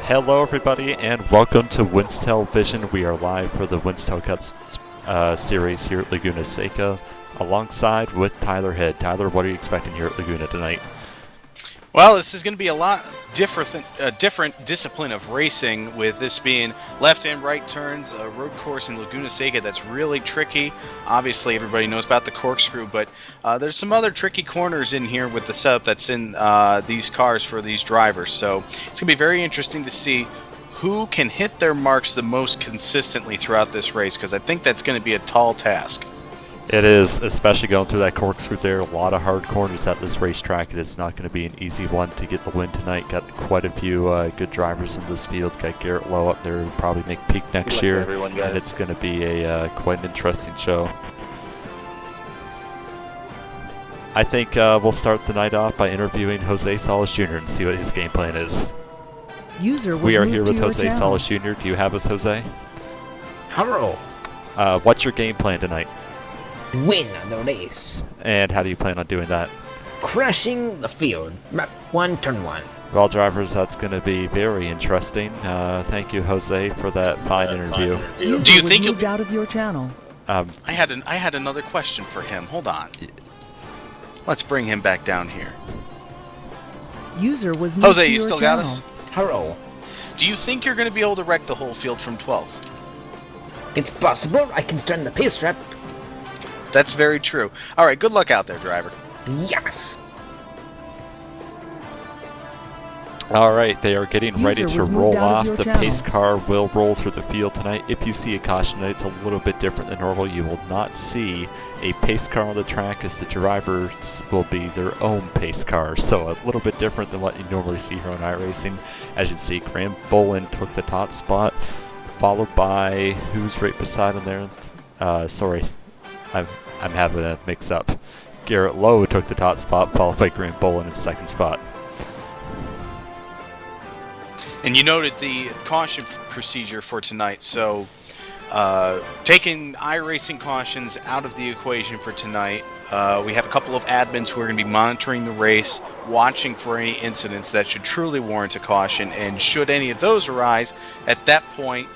Hello, everybody, and welcome to WINSTEL-Vision. We are live for the Winstel Cuts series here at Laguna Seca, alongside with Tyler Head. Tyler, what are you expecting here at Laguna tonight? Well, this is going to be a lot different discipline of racing, with this being left and right turns, a road course in Laguna Seca that's really tricky. Obviously, everybody knows about the corkscrew, but there's some other tricky corners in here with the setup that's in these cars for these drivers. So it's going to be very interesting to see who can hit their marks the most consistently throughout this race, because I think that's going to be a tall task. It is, especially going through that corkscrew there. A lot of hard corners at this racetrack. It is not going to be an easy one to get the win tonight. Got quite a few good drivers in this field. Got Garrett Lowe up there who will probably make peak next year. And it's going to be a quite an interesting show. I think we'll start the night off by interviewing Jose Salas Jr. and see what his game plan is. We are here with Jose Salas Jr. Do you have us, Jose? Hello. What's your game plan tonight? Win the race. And how do you plan on doing that? Crashing the field. Map 1, turn 1. Well, drivers, that's going to be very interesting. Thank you, Jose, for that fine interview. Do you think moved out of your channel? I had another question for him. Hold on. Let's bring him back down here. User was moved Jose, to you your still channel. got us? Hello. Do you think you're going to be able to wreck the whole field from 12th? It's possible I can turn the pace trap. That's very true. All right, good luck out there, driver. Yes. All right, they are getting ready User to was moved roll out of off. your The channel. pace car will roll through the field tonight. If you see a caution tonight, it's a little bit different than normal. You will not see a pace car on the track, as the drivers will be their own pace car. So a little bit different than what you normally see here on iRacing. As you can see, Graham Bolin took the top spot, followed by, who's right beside him there? Sorry, I'm having a mix-up. Garrett Lowe took the top spot, followed by Graham Bolin in second spot. And you noted the caution procedure for tonight, so taking iRacing cautions out of the equation for tonight, we have a couple of admins who are going to be monitoring the race, watching for any incidents that should truly warrant a caution, and should any of those arise, at that point,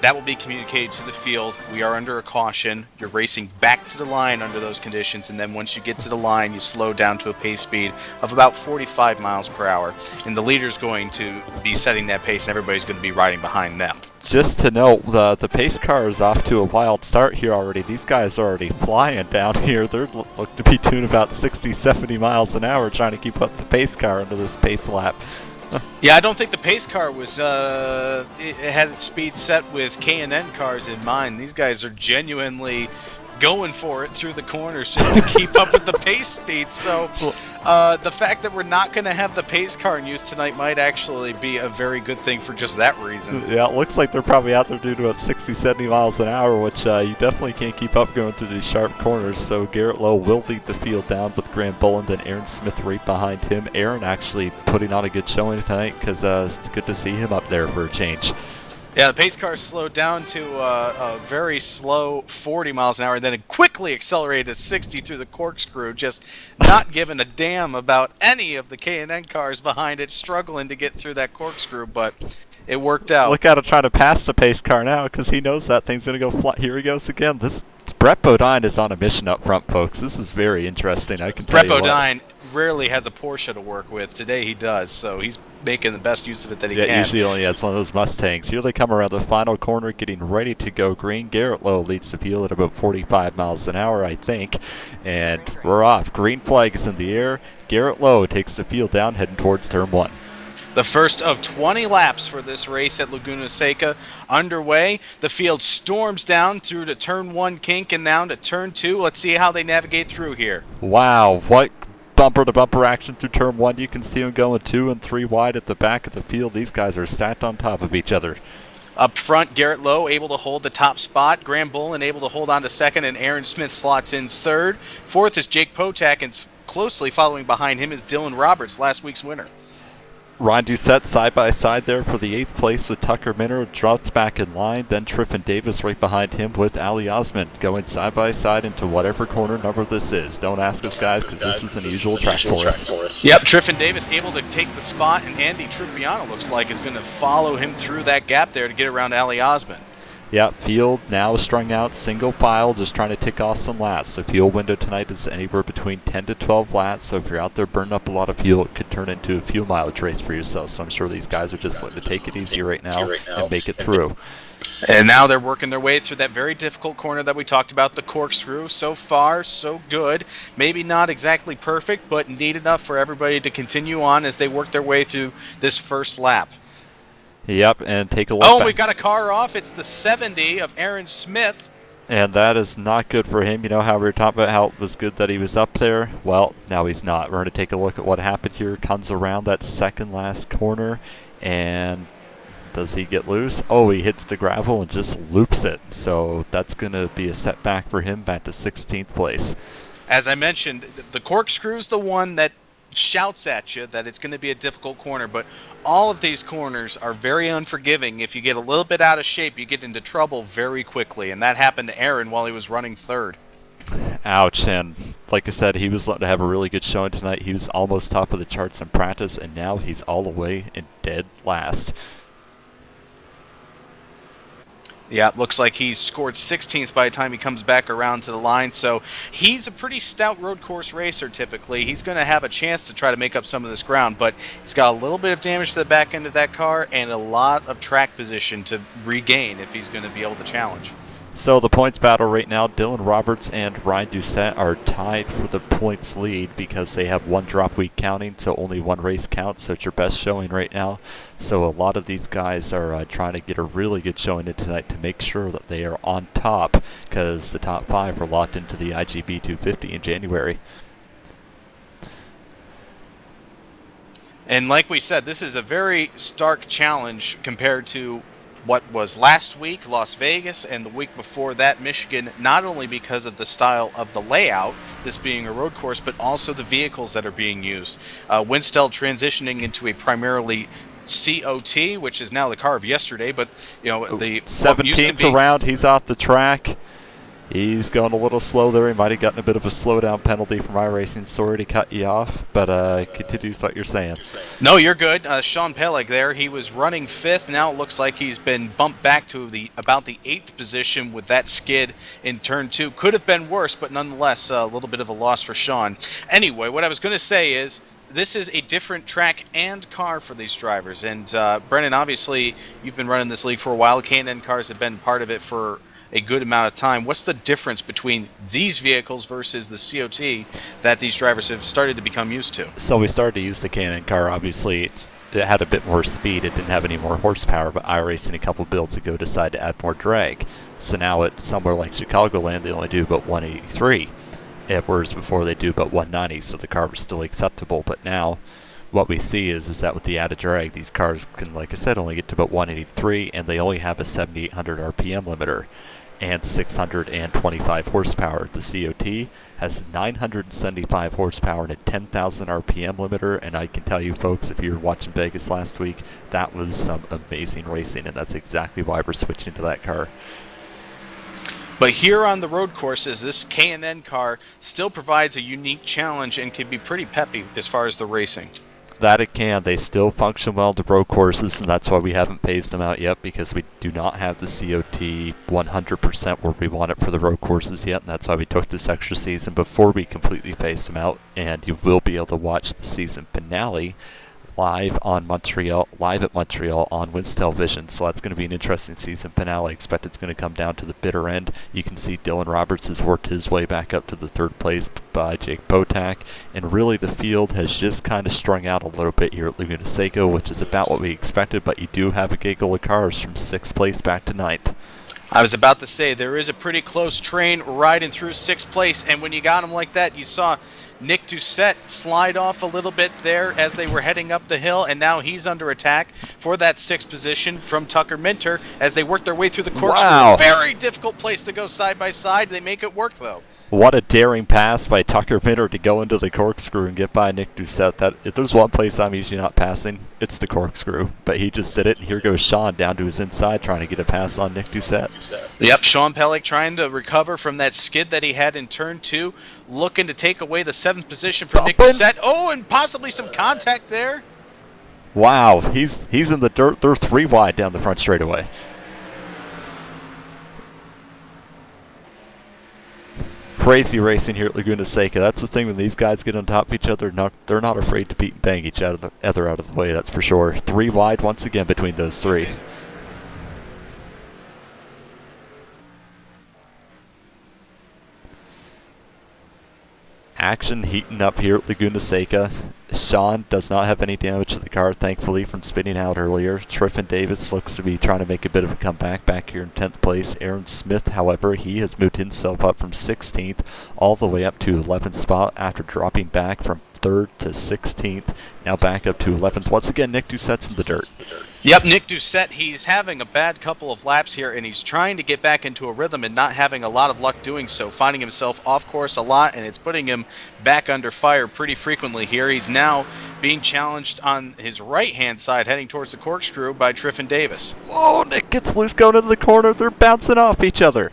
that will be communicated to the field. We are under a caution. You're racing back to the line under those conditions, and then once you get to the line, you slow down to a pace speed of about 45 miles per hour. And the leader's going to be setting that pace, and everybody's going to be riding behind them. Just to note, the pace car is off to a wild start here already. These guys are already flying down here. They look to be doing about 60, 70 miles an hour trying to keep up the pace car under this pace lap. Yeah, I don't think the pace car was it had its speed set with K&N cars in mind. These guys are genuinely going for it through the corners just to keep up with the pace speed. So the fact that we're not going to have the pace car in use tonight might actually be a very good thing for just that reason. Yeah, it looks like they're probably out there doing about 60, 70 miles an hour, which you definitely can't keep up going through these sharp corners. So Garrett Lowe will lead the field down with Graham Bolin and Aaron Smith right behind him. Aaron actually putting on a good showing tonight, because it's good to see him up there for a change. Yeah, the pace car slowed down to a very slow 40 miles an hour, and then it quickly accelerated to 60 through the corkscrew, just not giving a damn about any of the K&N cars behind it, struggling to get through that corkscrew, but it worked out. Look at him trying to pass the pace car now, because he knows that thing's going to go flat. Here he goes again. Brett Bodine is on a mission up front, folks. This is very interesting. I can tell you Brett what. Bodine rarely has a Porsche to work with. Today he does, so he's making the best use of it that he can. Yeah, usually only has one of those Mustangs. Here they come around the final corner, getting ready to go green. Garrett Lowe leads the field at about 45 miles an hour, I think. And we're off. Green flag is in the air. Garrett Lowe takes the field down, heading towards turn 1. The first of 20 laps for this race at Laguna Seca underway. The field storms down through to turn 1 kink and down to turn 2. Let's see how they navigate through here. Wow, what bumper-to-bumper action through turn 1. You can see them going 2 and 3 wide at the back of the field. These guys are stacked on top of each other. Up front, Garrett Lowe able to hold the top spot. Graham Bolin able to hold on to second, and Aaron Smith slots in third. Fourth is Jake Potak, and closely following behind him is Dylan Roberts, last week's winner. Ron Doucette side by side there for the 8th place with Tucker Minter, drops back in line. Then Triffin Davis right behind him with Ali Osman going side by side into whatever corner number this is. Don't ask us, guys, because this is an unusual track for us. Yep, Triffin Davis able to take the spot, and Andy Trupiano looks like is going to follow him through that gap there to get around Ali Osman. Yeah, field now strung out, single file, just trying to tick off some laps. The fuel window tonight is anywhere between 10 to 12 laps, so if you're out there burning up a lot of fuel, it could turn into a fuel mileage race for yourself. So I'm sure these guys are just looking to take it easy right now and make it through. And now they're working their way through that very difficult corner that we talked about, the corkscrew. So far, so good. Maybe not exactly perfect, but neat enough for everybody to continue on as they work their way through this first lap. Yep, and take a look. Oh, we've got a car off. It's the 70 of Aaron Smith. And that is not good for him. You know how we were talking about how it was good that he was up there? Well, now he's not. We're going to take a look at what happened here. Comes around that second last corner, and does he get loose? Oh, he hits the gravel and just loops it. So that's going to be a setback for him back to 16th place. As I mentioned, the corkscrew's the one that shouts at you that it's going to be a difficult corner, but all of these corners are very unforgiving. If you get a little bit out of shape, you get into trouble very quickly, and that happened to Aaron while he was running third. Ouch, and like I said, he was looking to have a really good showing tonight. He was almost top of the charts in practice, and now he's all the way in dead last. Yeah, it looks like he's scored 16th by the time he comes back around to the line. So he's a pretty stout road course racer typically. He's going to have a chance to try to make up some of this ground, but he's got a little bit of damage to the back end of that car and a lot of track position to regain if he's going to be able to challenge. So the points battle right now, Dylan Roberts and Ryan Doucette are tied for the points lead because they have one drop week counting, so only one race counts, so it's your best showing right now. So a lot of these guys are trying to get a really good showing in tonight to make sure that they are on top, because the top 5 are locked into the IGB 250 in January. And like we said, this is a very stark challenge compared to what was last week, Las Vegas, and the week before that, Michigan, not only because of the style of the layout, this being a road course, but also the vehicles that are being used. Winstel transitioning into a primarily COT, which is now the car of yesterday, but the 17's around, he's off the track. He's going a little slow there. He might have gotten a bit of a slowdown penalty from iRacing. Sorry to cut you off, but continue with what you're saying. No, you're good. Sean Peleg there. He was running 5th. Now it looks like he's been bumped back to about the 8th position with that skid in turn 2. Could have been worse, but nonetheless, a little bit of a loss for Sean. Anyway, what I was going to say is this is a different track and car for these drivers. And Brennan, obviously, you've been running this league for a while. K&N cars have been part of it for a good amount of time. What's the difference between these vehicles versus the COT that these drivers have started to become used to? So we started to use the K&N car. Obviously, it had a bit more speed. It didn't have any more horsepower, but iRacing a couple builds ago decided to add more drag. So now at somewhere like Chicagoland, they only do about 183, whereas before they do about 190, so the car was still acceptable. But now what we see is that with the added drag, these cars can, like I said, only get to about 183, and they only have a 7,800 RPM limiter and 625 horsepower. The COT has 975 horsepower and a 10,000 RPM limiter, and I can tell you folks, if you were watching Vegas last week, that was some amazing racing, and that's exactly why we're switching to that car. But here on the road courses, this K&N car still provides a unique challenge and can be pretty peppy as far as the racing. That it can. They still function well to road courses, and that's why we haven't phased them out yet, because we do not have the COT 100% where we want it for the road courses yet, and that's why we took this extra season before we completely phased them out. And you will be able to watch the season finale live at Montreal on WINSTEL-Vision. So that's going to be an interesting season finale. I expect it's going to come down to the bitter end. You can see Dylan Roberts has worked his way back up to the 3rd place by Jake Potak, and really the field has just kind of strung out a little bit here at Laguna Seca, which is about what we expected, but you do have a gaggle of cars from 6th place back to 9th. I was about to say, there is a pretty close train riding through 6th place, and when you got him like that, you saw Nick Doucette slide off a little bit there as they were heading up the hill, and now he's under attack for that 6th position from Tucker Minter as they work their way through the corkscrew. Wow. Very difficult place to go side by side. They make it work, though. What a daring pass by Tucker Minter to go into the corkscrew and get by Nick Doucette. That if there's one place I'm usually not passing, it's the corkscrew. But he just did it, and here goes Sean down to his inside trying to get a pass on Nick Doucette. Yep, Sean Pellick trying to recover from that skid that he had in turn 2, looking to take away the 7th position from Nick Doucette. Oh, and possibly some contact there. Wow, he's in the dirt. They're 3 wide down the front straightaway. Crazy racing here at Laguna Seca. That's the thing when these guys get on top of each other. They're not afraid to beat and bang each other out of the way, that's for sure. 3 wide once again between those 3. Action heating up here at Laguna Seca. Sean does not have any damage to the car, thankfully, from spinning out earlier. Triffin Davis looks to be trying to make a bit of a comeback back here in 10th place. Aaron Smith, however, he has moved himself up from 16th all the way up to 11th spot after dropping back from 3rd to 16th. Now back up to 11th. Once again, Nick Doucette's in the dirt. Yep, Nick Doucette, he's having a bad couple of laps here, and he's trying to get back into a rhythm and not having a lot of luck doing so, finding himself off course a lot, and it's putting him back under fire pretty frequently here. He's now being challenged on his right-hand side, heading towards the corkscrew by Triffin Davis. Oh, Nick gets loose going into the corner. They're bouncing off each other.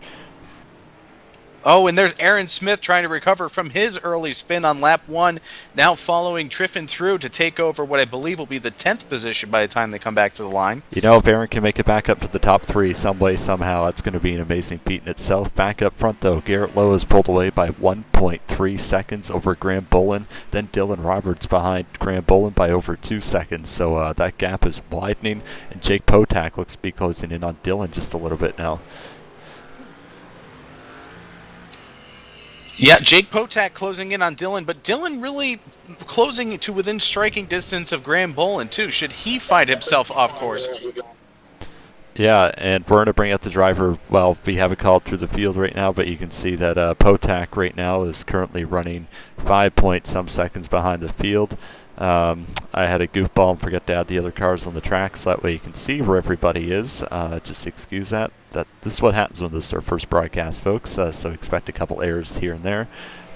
Oh, and there's Aaron Smith trying to recover from his early spin on lap 1, now following Triffin through to take over what I believe will be the 10th position by the time they come back to the line. You know, if Aaron can make it back up to the top 3 some way, somehow, that's going to be an amazing feat in itself. Back up front, though, Garrett Lowe is pulled away by 1.3 seconds over Graham Bolin. Then Dylan Roberts behind Graham Bolin by over 2 seconds. So that gap is widening, and Jake Potak looks to be closing in on Dylan just a little bit now. Yeah, Jake Potak closing in on Dylan, but Dylan really closing to within striking distance of Graham Bolin, too, should he find himself off course. Yeah, and we're going to bring out the driver. Well, we have it called through the field right now, but you can see that Potak right now is currently running 5 point some seconds behind the field. I had a goofball and forgot to add the other cars on the track, so that way you can see where everybody is. Just excuse that. This is what happens when this is our first broadcast, folks, so expect a couple errors here and there.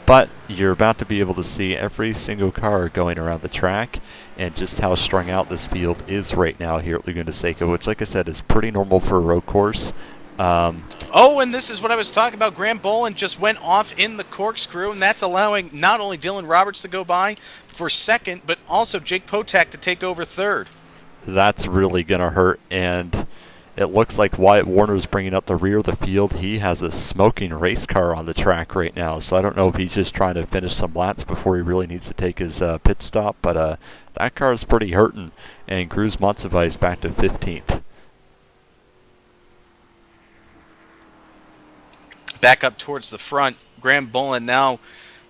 But you're about to be able to see every single car going around the track and just how strung out this field is right now here at Laguna Seca, which, like I said, is pretty normal for a road course. Oh, and this is what I was talking about. Graham Bolin just went off in the corkscrew, and that's allowing not only Dylan Roberts to go by for 2nd, but also Jake Potak to take over 3rd. That's really going to hurt, and it looks like Wyatt Warner's bringing up the rear of the field. He has a smoking race car on the track right now, so I don't know if he's just trying to finish some laps before he really needs to take his pit stop, but that car is pretty hurting, and Cruz Monsivais back to 15th. Back up towards the front, Graham Bolin now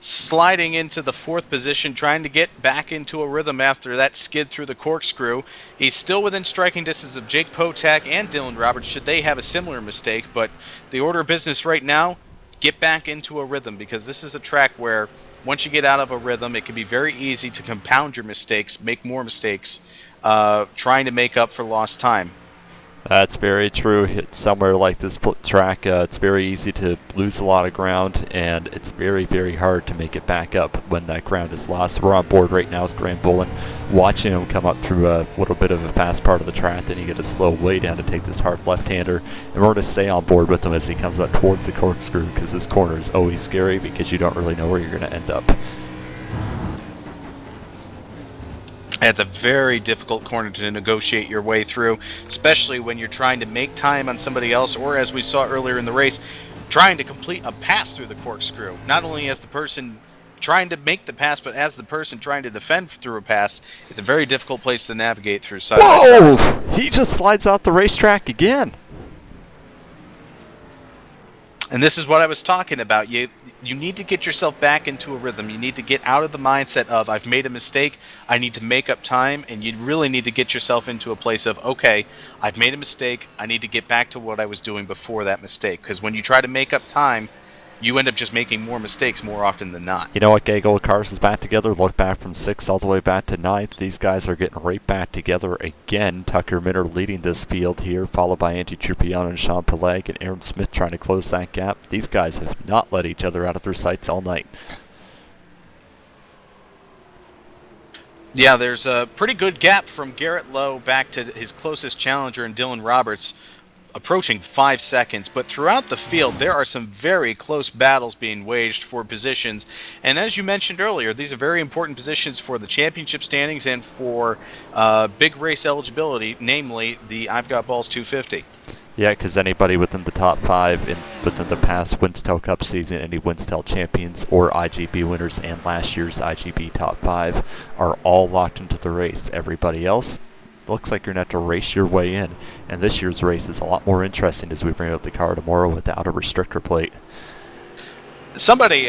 sliding into the 4th position, trying to get back into a rhythm after that skid through the corkscrew. He's still within striking distance of Jake Potak and Dylan Roberts should they have a similar mistake, but the order of business right now, get back into a rhythm, because this is a track where once you get out of a rhythm, it can be very easy to compound your mistakes, make more mistakes, trying to make up for lost time. That's very true. Somewhere like this track, it's very easy to lose a lot of ground, and it's very, very hard to make it back up when that ground is lost. We're on board right now with Graham Bolin, watching him come up through a little bit of a fast part of the track, then you get to slow way down to take this hard left-hander, and we're going to stay on board with him as he comes up towards the corkscrew, because this corner is always scary because you don't really know where you're going to end up. It's a very difficult corner to negotiate your way through, especially when you're trying to make time on somebody else, or as we saw earlier in the race, trying to complete a pass through the corkscrew. Not only as the person trying to make the pass, but as the person trying to defend through a pass. It's a very difficult place to navigate through. Whoa! He just slides out the racetrack again. And this is what I was talking about. You need to get yourself back into a rhythm. You need to get out of the mindset of, I've made a mistake, I need to make up time, and you really need to get yourself into a place of, okay, I've made a mistake, I need to get back to what I was doing before that mistake. Because when you try to make up time, you end up just making more mistakes more often than not. You know what, Gaggle? Cars is back together. Look back from 6th all the way back to 9th. These guys are getting right back together again. Tucker Minter leading this field here, followed by Andy Trupiano and Sean Peleg, and Aaron Smith trying to close that gap. These guys have not let each other out of their sights all night. Yeah, there's a pretty good gap from Garrett Lowe back to his closest challenger in Dylan Roberts, approaching 5 seconds. But throughout the field, there are some very close battles being waged for positions. And as you mentioned earlier, these are very important positions for the championship standings and for big race eligibility, namely the I've Got Balls 250. Yeah, because anybody within the top 5 within the past Winstel Cup season, any Winstel champions or IGB winners and last year's IGB top 5 are all locked into the race. Everybody else looks like you're going to have to race your way in. And this year's race is a lot more interesting as we bring up the car tomorrow without a restrictor plate. Somebody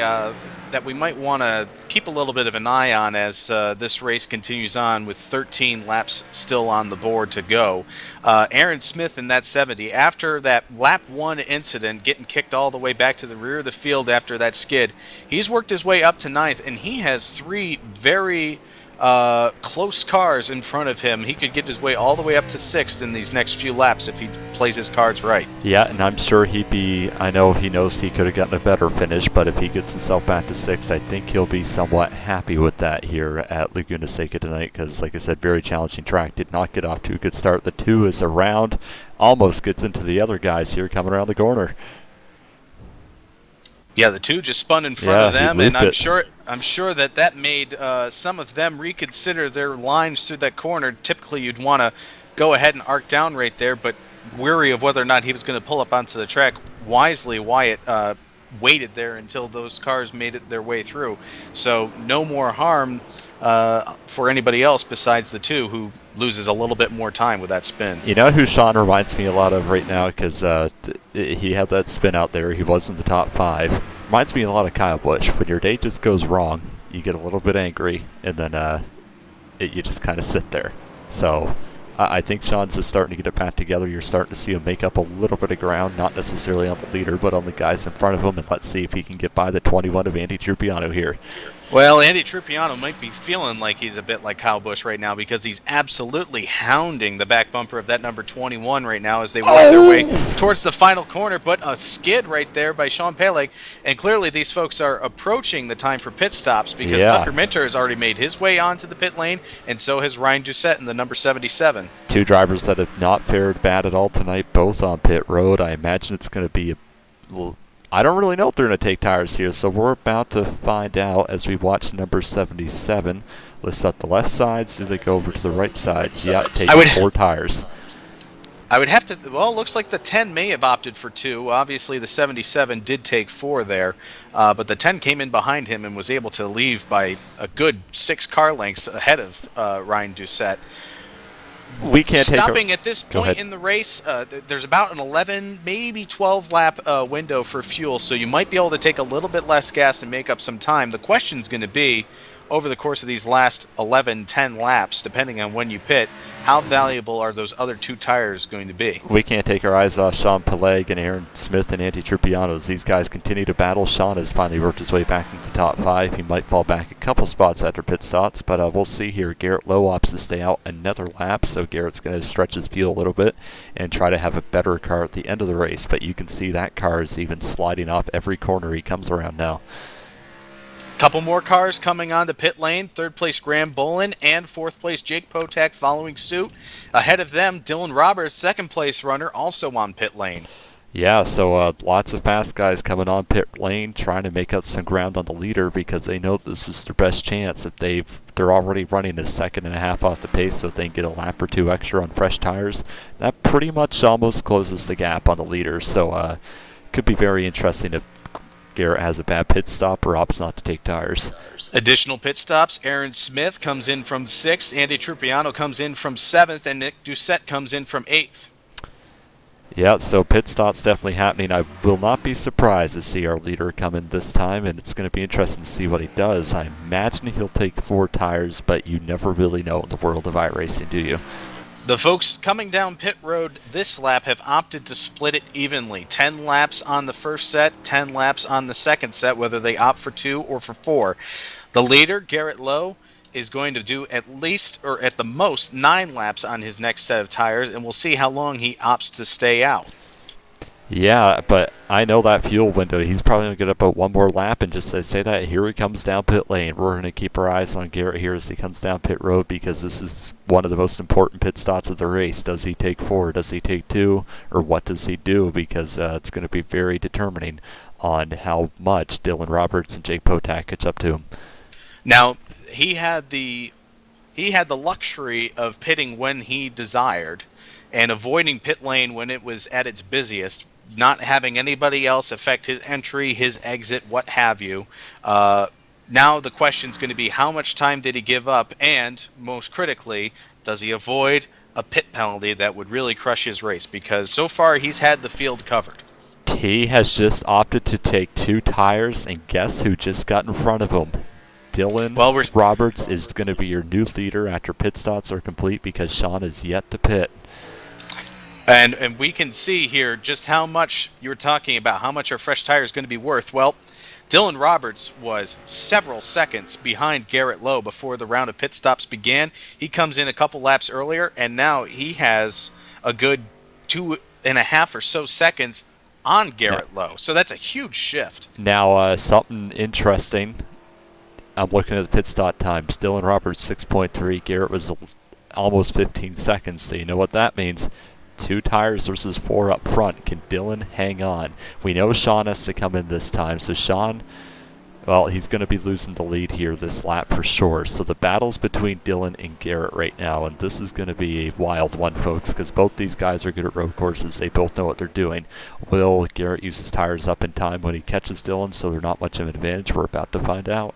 that we might want to keep a little bit of an eye on as this race continues on with 13 laps still on the board to go. Aaron Smith in that 70, after that lap 1 incident, getting kicked all the way back to the rear of the field after that skid, he's worked his way up to 9th, and he has 3 very close cars in front of him. He could get his way all the way up to 6th in these next few laps if he plays his cards right. Yeah, and I'm sure I know he knows he could have gotten a better finish, but if he gets himself back to 6th, I think he'll be somewhat happy with that here at Laguna Seca tonight, because like I said, very challenging track. Did not get off to a good start. The 2 is around, almost gets into the other guys here coming around the corner. Yeah, the 2 just spun in front of them, and I'm it. sure that made some of them reconsider their lines through that corner. Typically, you'd want to go ahead and arc down right there, but weary of whether or not he was going to pull up onto the track, wisely Wyatt waited there until those cars made their way through. So no more harm for anybody else besides the 2, who loses a little bit more time with that spin. You know who Sean reminds me a lot of right now, because he had that spin out there. He was in the top 5. Reminds me a lot of Kyle Busch. When your day just goes wrong, you get a little bit angry, and then you just kind of sit there. So I think Sean's just starting to get it back together. You're starting to see him make up a little bit of ground, not necessarily on the leader, but on the guys in front of him, and let's see if he can get by the 21 of Andy Trupiano here. Well, Andy Trupiano might be feeling like he's a bit like Kyle Busch right now, because he's absolutely hounding the back bumper of that number 21 right now as they work their way towards the final corner. But a skid right there by Sean Peleg, and clearly these folks are approaching the time for pit stops, because Tucker Minter has already made his way onto the pit lane, and so has Ryan Doucette in the number 77. 2 drivers that have not fared bad at all tonight, both on pit road. I imagine it's going to be I don't really know if they're going to take tires here, so we're about to find out as we watch number 77. Let's set the left sides. Do they go over to the right sides? Yeah, taking 4 tires. I would have to, well, it looks like the 10 may have opted for 2. Obviously, the 77 did take 4 there, but the 10 came in behind him and was able to leave by a good 6 car lengths ahead of Ryan Doucette. We can't stopping at this point in the race. There's about an 11, maybe 12 lap window for fuel, so you might be able to take a little bit less gas and make up some time. The question's going to be, over the course of these last 11, 10 laps, depending on when you pit, how valuable are those other 2 tires going to be? We can't take our eyes off Sean Peleg and Aaron Smith and Andy Trupiano as these guys continue to battle. Sean has finally worked his way back into the top 5. He might fall back a couple spots after pit stops, but we'll see here. Garrett Lowe opts to stay out another lap, so Garrett's going to stretch his field a little bit and try to have a better car at the end of the race, but you can see that car is even sliding off every corner he comes around now. Couple more cars coming on to pit lane. 3rd place Graham Bolin and 4th place Jake Potak following suit. Ahead of them, Dylan Roberts, 2nd place runner, also on pit lane. Yeah, so lots of fast guys coming on pit lane, trying to make up some ground on the leader because they know this is their best chance. If they're already running a 2.5 seconds off the pace, so if they can get a lap or 2 extra on fresh tires, that pretty much almost closes the gap on the leader. So could be very interesting if Garrett has a bad pit stop or opts not to take tires. Additional pit stops. Aaron Smith comes in from 6th. Andy Trupiano comes in from 7th. And Nick Doucette comes in from 8th. Yeah, so pit stops definitely happening. I will not be surprised to see our leader come in this time, and it's going to be interesting to see what he does. I imagine he'll take 4 tires, but you never really know in the world of iRacing, do you? The folks coming down pit road this lap have opted to split it evenly. 10 laps on the first set, 10 laps on the second set, whether they opt for 2 or for 4. The leader, Garrett Lowe, is going to do at least, or at the most, 9 laps on his next set of tires, and we'll see how long he opts to stay out. Yeah, but I know that fuel window. He's probably going to get up at one more lap and just say that here he comes down pit lane. We're going to keep our eyes on Garrett here as he comes down pit road because this is one of the most important pit stops of the race. Does he take 4? Does he take 2? Or what does he do? Because it's going to be very determining on how much Dylan Roberts and Jake Potak catch up to him. Now, he had the luxury of pitting when he desired and avoiding pit lane when it was at its busiest, not having anybody else affect his entry, his exit, what have you. Now the question's going to be how much time did he give up, and most critically, does he avoid a pit penalty that would really crush his race? Because so far he's had the field covered. He has just opted to take 2 tires, and guess who just got in front of him? Dylan Roberts is going to be your new leader after pit stops are complete because Sean is yet to pit. And we can see here just how much you're talking about, how much our fresh tire is going to be worth. Well, Dylan Roberts was several seconds behind Garrett Lowe before the round of pit stops began. He comes in a couple laps earlier, and now he has a good 2.5 or so seconds on Garrett Lowe. So that's a huge shift. Now, something interesting. I'm looking at the pit stop times. Dylan Roberts, 6.3. Garrett was almost 15 seconds. So you know what that means. 2 tires versus 4 up front. Can Dylan hang on? We know Sean has to come in this time. So Sean, well, he's going to be losing the lead here this lap for sure. So the battle's between Dylan and Garrett right now. And this is going to be a wild one, folks, because both these guys are good at road courses. They both know what they're doing. Will Garrett use his tires up in time when he catches Dylan so they're not much of an advantage? We're about to find out.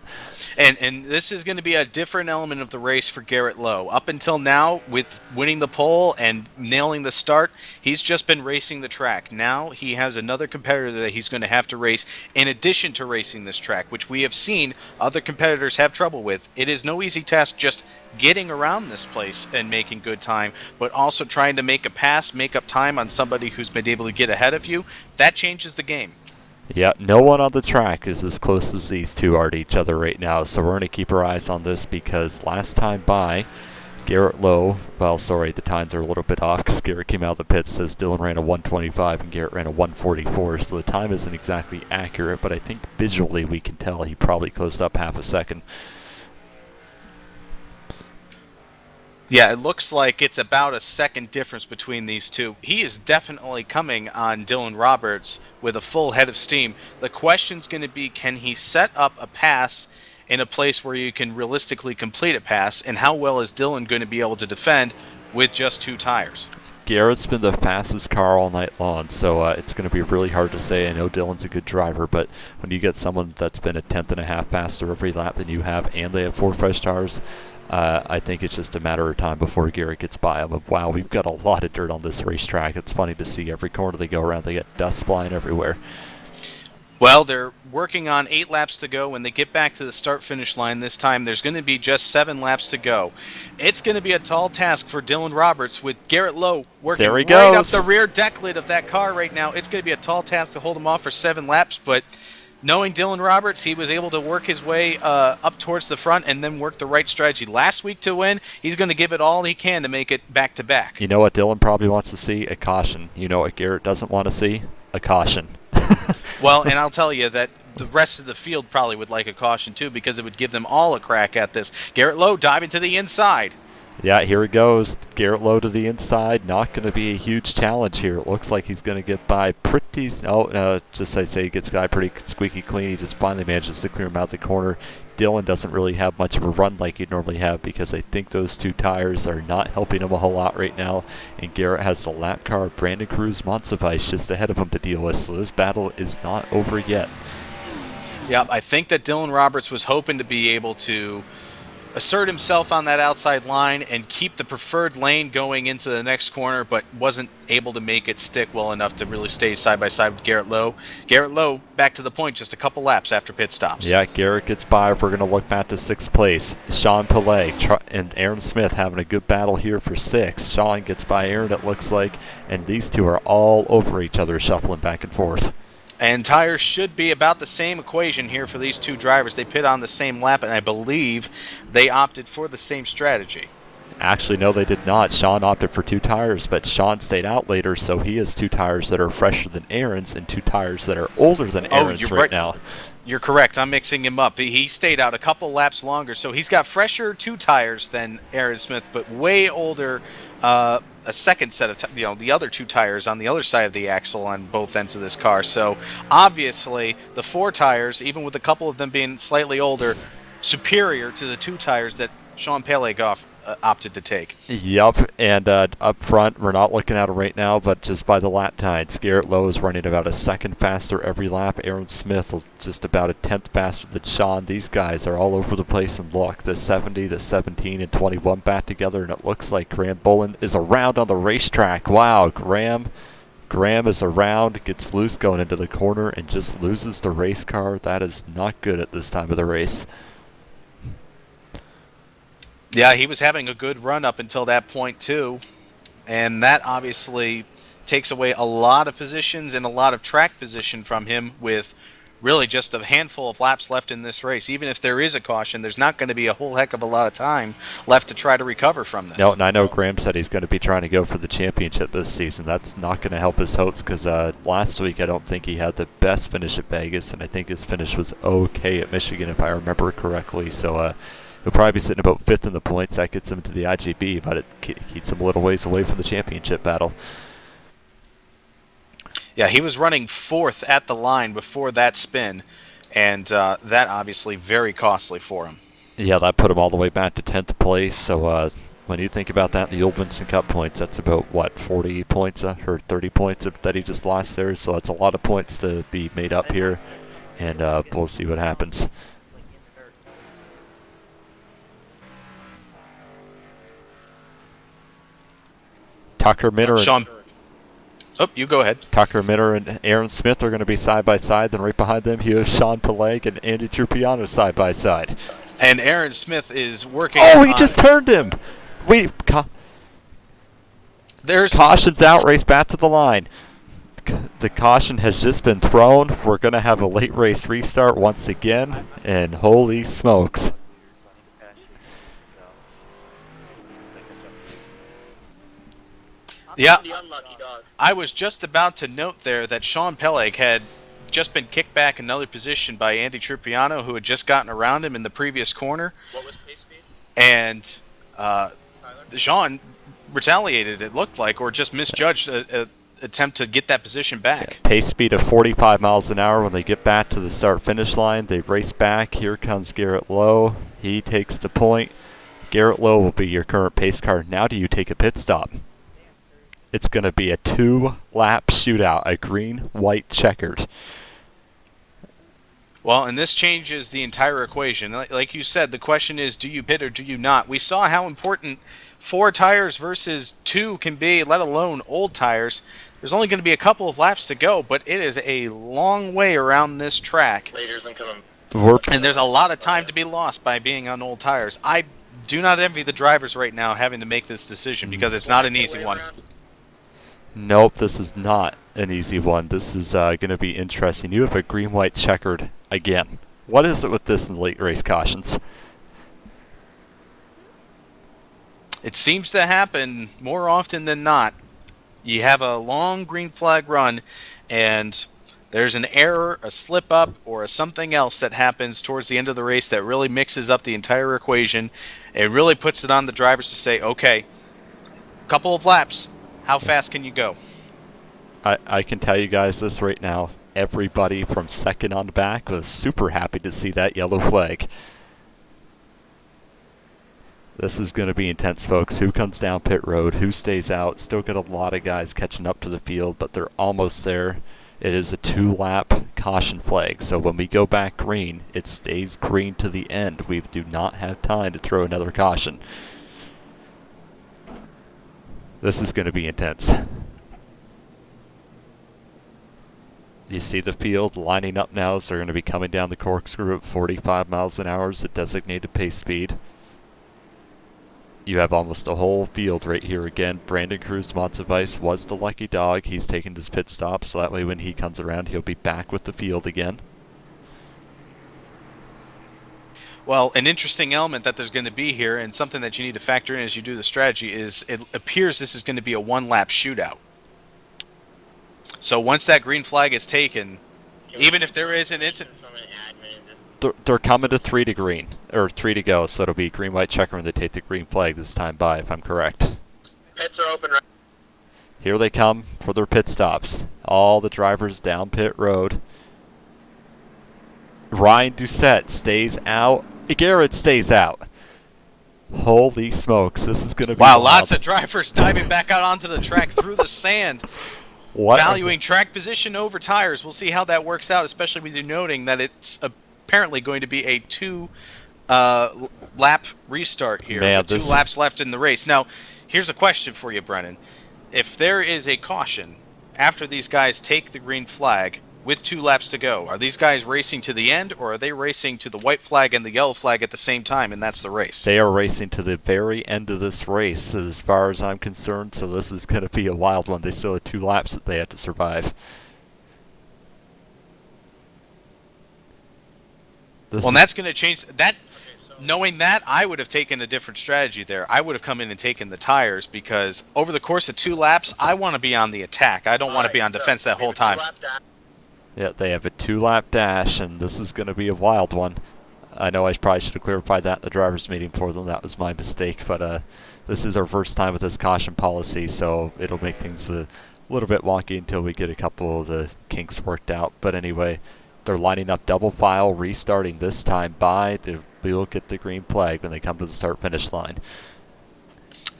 And this is going to be a different element of the race for Garrett Lowe. Up until now, with winning the pole and nailing the start, he's just been racing the track. Now he has another competitor that he's going to have to race in addition to racing this track, which we have seen other competitors have trouble with. It is no easy task just getting around this place and making good time, but also trying to make a pass, make up time on somebody who's been able to get ahead of you. That changes the game. Yeah, no one on the track is as close as these two are to each other right now, so we're going to keep our eyes on this because last time by, Garrett Lowe, well, sorry, the times are a little bit off because Garrett came out of the pits, says Dylan ran a 125 and Garrett ran a 144, so the time isn't exactly accurate, but I think visually we can tell he probably closed up half a second. Yeah, it looks like it's about a second difference between these two. He is definitely coming on Dylan Roberts with a full head of steam. The question's going to be, can he set up a pass in a place where you can realistically complete a pass, and how well is Dylan going to be able to defend with just 2 tires? Garrett's been the fastest car all night long, so it's going to be really hard to say. I know Dylan's a good driver, but when you get someone that's been a 1/10.5 faster every lap than you have, and they have 4 fresh tires, I think it's just a matter of time before Garrett gets by him. Wow, we've got a lot of dirt on this racetrack. It's funny to see every corner they go around, they get dust flying everywhere. Well, they're working on 8 laps to go. When they get back to the start-finish line this time, there's going to be just 7 laps to go. It's going to be a tall task for Dylan Roberts with Garrett Lowe working right up the rear deck lid of that car right now. It's going to be a tall task to hold him off for 7 laps, but knowing Dylan Roberts, he was able to work his way up towards the front and then work the right strategy last week to win. He's going to give it all he can to make it back-to-back. You know what Dylan probably wants to see? A caution. You know what Garrett doesn't want to see? A caution. Well, and I'll tell you that the rest of the field probably would like a caution too, because it would give them all a crack at this. Garrett Lowe diving to the inside. Yeah, here it goes. Garrett Lowe to the inside. Not going to be a huge challenge here. It looks like he's going to get by pretty... just I say he gets by pretty squeaky clean. He just finally manages to clear him out the corner. Dylan doesn't really have much of a run like he'd normally have because I think those 2 tires are not helping him a whole lot right now. And Garrett has the lap car Brandon Cruz Monsivice just ahead of him to deal with. So this battle is not over yet. Yeah, I think that Dylan Roberts was hoping to be able to assert himself on that outside line and keep the preferred lane going into the next corner, but wasn't able to make it stick well enough to really stay side by side with Garrett Lowe. Garrett Lowe back to the point just a couple laps after pit stops. Yeah, Garrett gets by. We're going to look back to 6th place. Sean Pillay and Aaron Smith having a good battle here for 6th. Sean gets by Aaron, it looks like, and these two are all over each other, shuffling back and forth. And tires should be about the same equation here for these two drivers. They pit on the same lap, and I believe they opted for the same strategy. Actually, no, they did not. Sean opted for 2 tires, but Sean stayed out later, so he has 2 tires that are fresher than Aaron's and 2 tires that are older than Aaron's right now. You're correct. I'm mixing him up. He stayed out a couple laps longer, so he's got fresher 2 tires than Aaron Smith, but way older. A second set of the other 2 tires on the other side of the axle on both ends of this car. So obviously, the 4 tires, even with a couple of them being slightly older, superior to the 2 tires that Sean Pelegoff opted to take. Yep, and up front, we're not looking at it right now, but just by the lap times, Garrett Lowe is running about a second faster every lap. Aaron Smith just about a 10th faster than Sean. These guys are all over the place, and look, the 70, the 17, and 21 back together, and it looks like Graham Bolin is around on the racetrack. Wow, Graham is around, gets loose going into the corner, and just loses the race car. That is not good at this time of the race. Yeah, he was having a good run up until that point, too. And that obviously takes away a lot of positions and a lot of track position from him with really just a handful of laps left in this race. Even if there is a caution, there's not going to be a whole heck of a lot of time left to try to recover from this. No, and I know Graham said he's going to be trying to go for the championship this season. That's not going to help his hopes because last week I don't think he had the best finish at Vegas, and I think his finish was okay at Michigan if I remember correctly. So he'll probably be sitting about 5th in the points. That gets him to the IGB, but it keeps him a little ways away from the championship battle. Yeah, he was running 4th at the line before that spin, and that obviously very costly for him. Yeah, that put him all the way back to 10th place. So when you think about that, the old Winston Cup points, that's about, 40 points or 30 points that he just lost there. So that's a lot of points to be made up here, and we'll see what happens. Tucker Minner. Sean. Oh, you go ahead. Tucker Minner and Aaron Smith are going to be side by side. Then right behind them, you have Sean Peleg and Andy Trupiano side by side. And Aaron Smith is working. Oh, he just turned him. Wait, there's caution's out. Race back to the line. The caution has just been thrown. We're going to have a late race restart once again. And holy smokes. Yeah, I was just about to note there that Sean Peleg had just been kicked back another position by Andy Trupiano, who had just gotten around him in the previous corner. What was pace speed? And Sean retaliated, it looked like, or just misjudged an attempt to get that position back. Yeah, pace speed of 45 miles an hour when they get back to the start-finish line. They race back. Here comes Garrett Lowe. He takes the point. Garrett Lowe will be your current pace car. Now do you take a pit stop? It's going to be a 2-lap shootout, a green-white checkered. Well, and this changes the entire equation. Like you said, the question is, do you pit or do you not? We saw how important 4 tires versus 2 can be, let alone old tires. There's only going to be a couple of laps to go, but it is a long way around this track. And there's a lot of time to be lost by being on old tires. I do not envy the drivers right now having to make this decision because it's not an easy one. Nope, this is not an easy one. This is going to be interesting. You have a green-white checkered again. What is it with this in late race cautions? It seems to happen more often than not. You have a long green flag run, and there's an error, a slip-up, or something else that happens towards the end of the race that really mixes up the entire equation. It really puts it on the drivers to say, okay, couple of laps. How fast can you go? I can tell you guys this right now. Everybody from second on back was super happy to see that yellow flag. This is going to be intense, folks. Who comes down pit road? Who stays out? Still got a lot of guys catching up to the field, but they're almost there. It is a 2-lap caution flag, so when we go back green, it stays green to the end. We do not have time to throw another caution. This is going to be intense. You see the field lining up now as they're going to be coming down the corkscrew at 45 miles an hour as the designated pace speed. You have almost the whole field right here again. Brandon Cruz Montsevice was the lucky dog. He's taking his pit stop, so that way when he comes around, he'll be back with the field again. Well, an interesting element that there's going to be here, and something that you need to factor in as you do the strategy, is it appears this is going to be a one-lap shootout. So once that green flag is taken, even if there is an incident... They're coming to 3 to green, or 3 to go, so it'll be green, white, checker when they take the green flag this time by, if I'm correct. Pits are open right. Here they come for their pit stops. All the drivers down pit road. Ryan Doucette stays out. Garrett stays out. Holy smokes, this is going to be wow, wild. lots of drivers diving back out onto the track through the sand. What? Valuing track position over tires. We'll see how that works out, especially with you noting that it's apparently going to be a 2-lap restart here. Man, with 2 laps left in the race. Now, here's a question for you, Brennan. If there is a caution after these guys take the green flag with 2 laps to go, are these guys racing to the end, or are they racing to the white flag and the yellow flag at the same time, and that's the race? They are racing to the very end of this race, as far as I'm concerned, so this is going to be a wild one. They still have 2 laps that they have to survive. Well, and that's going to change that. Knowing that, I would have taken a different strategy there. I would have come in and taken the tires, because over the course of 2 laps, I want to be on the attack. I don't want to be on defense that whole time. Yeah, they have a 2-lap dash, and this is going to be a wild one. I know I probably should have clarified that in the driver's meeting for them. That was my mistake, but this is our first time with this caution policy, so it'll make things a little bit wonky until we get a couple of the kinks worked out. But anyway, they're lining up double file, restarting this time by. We will get the green flag when they come to the start-finish line.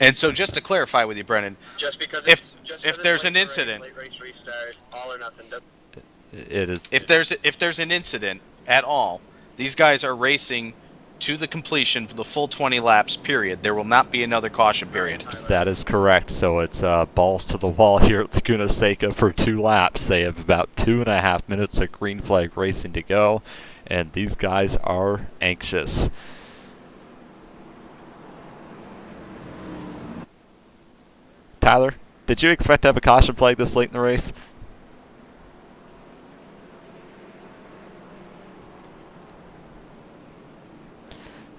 And so just to clarify with you, Brennan, Just because if it's there's an late incident, race, late race restart, all or nothing. It is. if there's an incident at all, these guys are racing to the completion for the full 20 laps, period. There will not be another caution period. That is correct. So it's balls to the wall here at Laguna Seca for 2 laps. They have about 2.5 minutes of green flag racing to go, and these guys are anxious. Tyler, did you expect to have a caution flag this late in the race?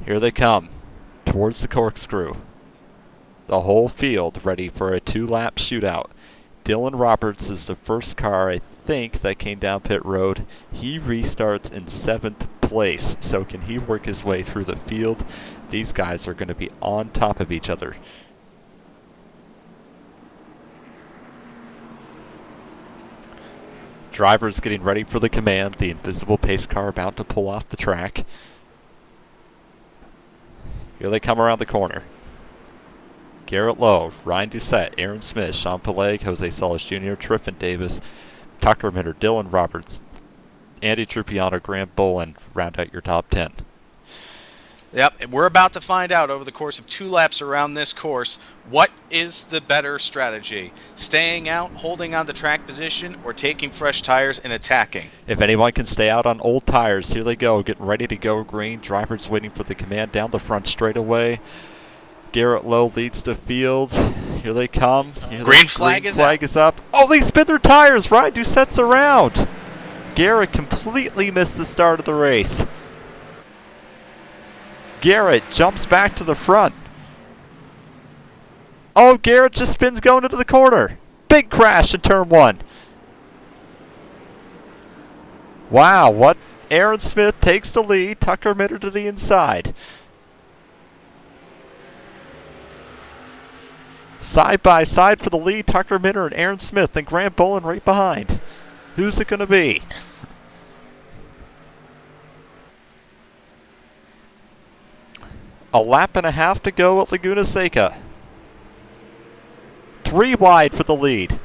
Here they come towards the corkscrew. The whole field ready for a 2-lap shootout. Dylan Roberts is the first car, I think, that came down pit road. He restarts in 7th place. So can he work his way through the field? These guys are going to be on top of each other. Drivers getting ready for the command. The invisible pace car about to pull off the track. Here they come around the corner. Garrett Lowe, Ryan Doucette, Aaron Smith, Sean Peleg, Jose Solis Jr., Triffin Davis, Tucker Minter, Dylan Roberts, Andy Trupiano, Grant Boland round out your top 10. Yep, we're about to find out over the course of 2 laps around this course what is the better strategy. Staying out, holding on to track position, or taking fresh tires and attacking. If anyone can stay out on old tires, here they go, getting ready to go green. Drivers waiting for the command down the front straightaway. Garrett Lowe leads the field. Here they come. Green flag is up. Oh, they spin their tires. Ryan Doucette's around. Garrett completely missed the start of the race. Garrett jumps back to the front. Oh, Garrett just spins going into the corner. Big crash in turn 1. Wow, what? Aaron Smith takes the lead. Tucker Minter to the inside. Side by side for the lead, Tucker Minter and Aaron Smith, and Grant Boland right behind. Who's it going to be? A lap and a half to go at Laguna Seca. 3 wide for the lead.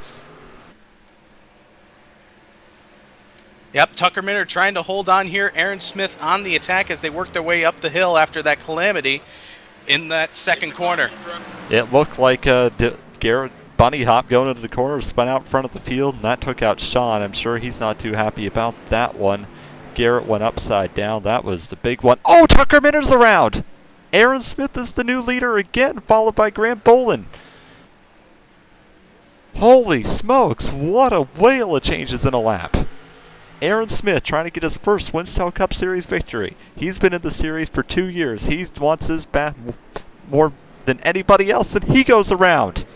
Yep, Tucker Minter trying to hold on here. Aaron Smith on the attack as they work their way up the hill after that calamity in that second corner. It looked like Garrett bunny hop going into the corner, spun out in front of the field, and that took out Sean. I'm sure he's not too happy about that one. Garrett went upside down. That was the big one. Oh, Tucker Minter's around! Aaron Smith is the new leader again, followed by Grant Bolin. Holy smokes, what a whale of changes in a lap. Aaron Smith trying to get his first Winstel Cup Series victory. He's been in the series for 2 years. He wants his bat more than anybody else, and he goes around.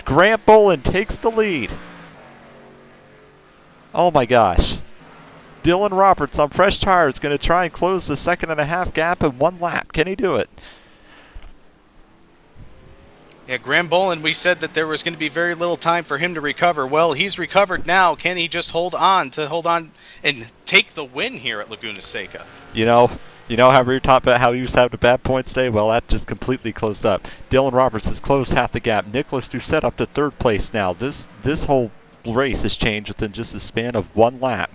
Grant Bolin takes the lead. Oh my gosh. Dylan Roberts on fresh tires going to try and close the 2.5 gap in 1 lap. Can he do it? Yeah, Graham Bolin, we said that there was going to be very little time for him to recover. Well, he's recovered now. Can he just hold on and take the win here at Laguna Seca? You know how we were talking about how he was having a bad points day? Well, that just completely closed up. Dylan Roberts has closed half the gap. Nicholas Doucette up to 3rd place now. This whole race has changed within just a span of 1 lap.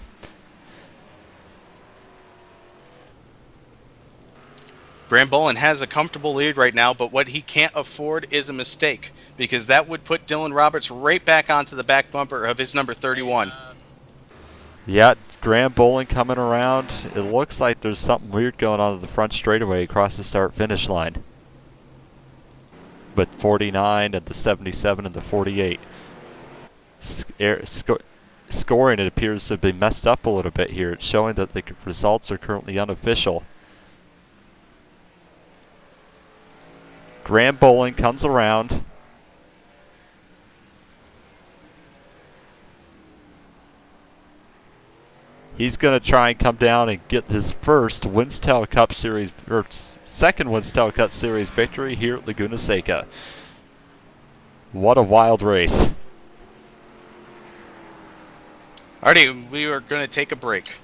Graham Bolin has a comfortable lead right now, but what he can't afford is a mistake, because that would put Dylan Roberts right back onto the back bumper of his number 31. Yeah, Graham Bolin coming around. It looks like there's something weird going on at the front straightaway across the start-finish line. With 49 and the 77 and the 48. Scoring, it appears to have been messed up a little bit here. It's showing that the results are currently unofficial. Graham Bolin comes around. He's going to try and come down and get his first Winstel Cup Series, or second Winstel Cup Series victory here at Laguna Seca. What a wild race. Alrighty, we are going to take a break.